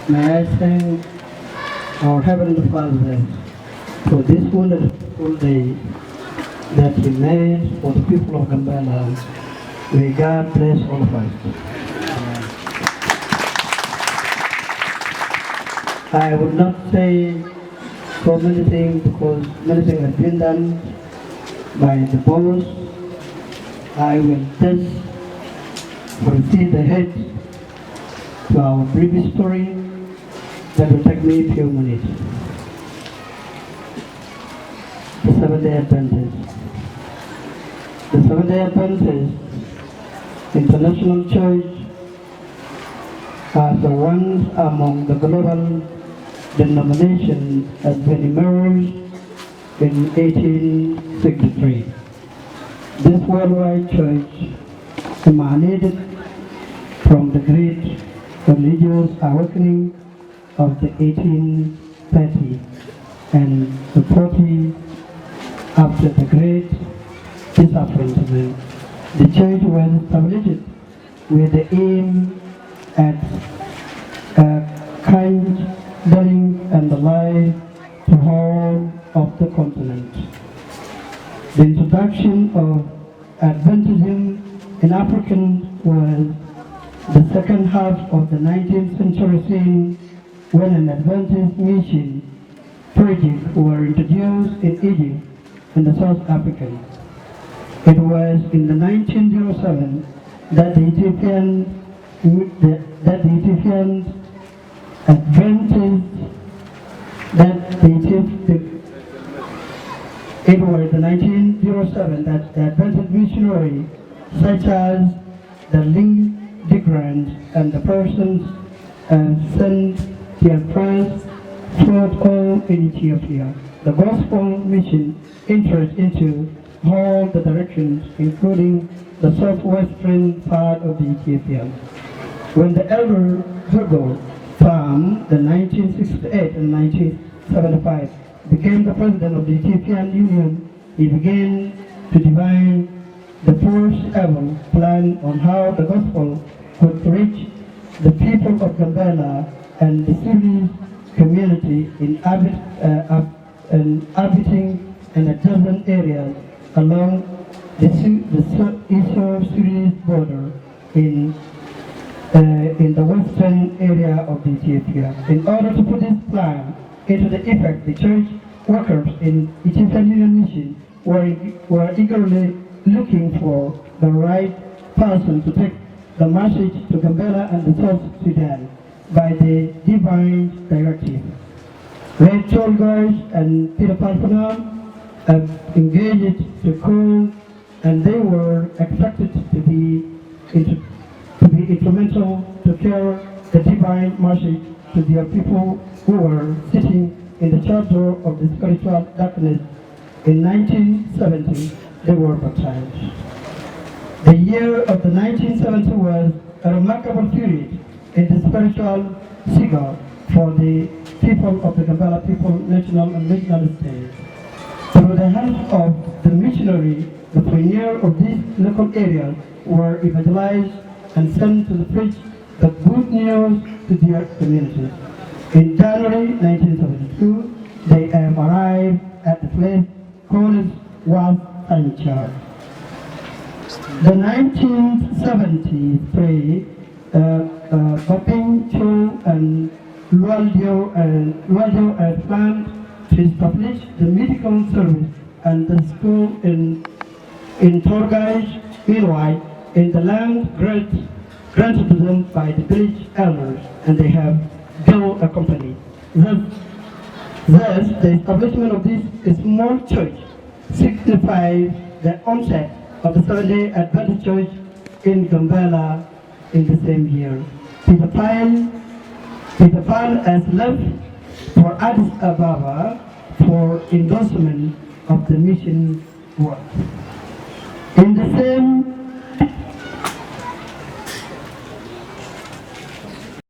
May I thank our Heavenly Father for this wonderful day that He made for the people of Gambella. May God bless all of us. I would not say so many things because many things have been done by the boss. I will just proceed ahead to our brief story that will take me a few minutes. The Seventh-day Adventist. The Seventh-day Adventist International Church as the one among the global denomination has been emerged in 1863. This worldwide church emanated from the great religious awakening of the 1830 and the 40 after the great disappointment. The church was established with the aim at kind dealing and the life to all of the continent. The introduction of Adventism in African was the second half of the 19th century scene when an Adventist mission project were introduced in Egypt and the South Africa. It was in the 1907 that the Ethiopian Adventists it was the 1907 that the Adventist missionary such as the Lienge and the persons sent their prayers throughout all in Ethiopia. The gospel mission entered into all the directions, including the southwestern part of the Ethiopia. When the elder Hugo from the 1968 and 1975 became the president of the Ethiopian Union, he began to divine the first ever plan on how the gospel could reach the people of Gambella and the Sudanese community inhabiting and adjacent areas along the Ethiopia-Sudanese border in the western area of Ethiopia. In order to put this plan into the effect, the church workers in Ethiopian Union Mission were eagerly looking for the right person to take the message to Gambella and the South Sudan by the divine directive. Red Cholgars and Peter Parfana have engaged to call, and they were expected to be instrumental to carry the divine message to their people who were sitting in the shadow of the spiritual darkness. In 1970, they were baptized. The year of the 1970 was a remarkable period in the spiritual figure for the people of the Gambella people, national and regional states. Through the help of the missionary, the pioneers of these local areas were evangelized and sent to preach the good news to their communities. In January 1972, they have arrived at the place called Wal Sanchar. The 1973 Goping Cho and Lualdio had planned to establish the medical service and the school in Torgaj. Meanwhile, in the land granted to them by the village elders, and they have built a company. Thus, the establishment of this small church signifies the onset of the Seventh-day Adventist Church in Gambella in the same year. Peter Pan has left for Addis Ababa for endorsement of the mission work. In the same